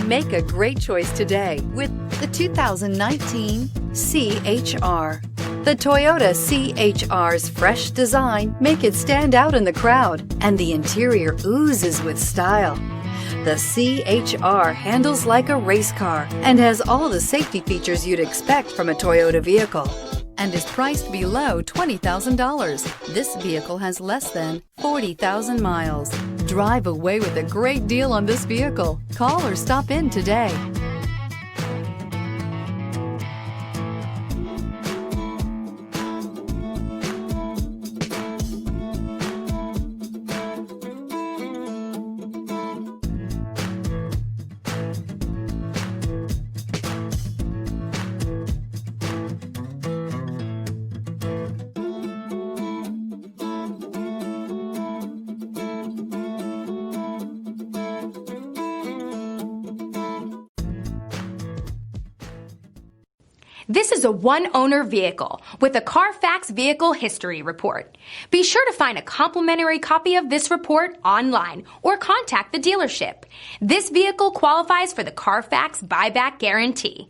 Make a great choice today with the 2019 C-HR. The Toyota C-HR's fresh design make it stand out in the crowd, and the interior oozes with style. The C-HR handles like a race car and has all the safety features you'd expect from a Toyota vehicle, and is priced below $20,000. This vehicle has less than 40,000 miles. Drive away with a great deal on this vehicle. Call or stop in today. This is a one-owner vehicle with a Carfax Vehicle History Report. Be sure to find a complimentary copy of this report online or contact the dealership. This vehicle qualifies for the Carfax Buyback Guarantee.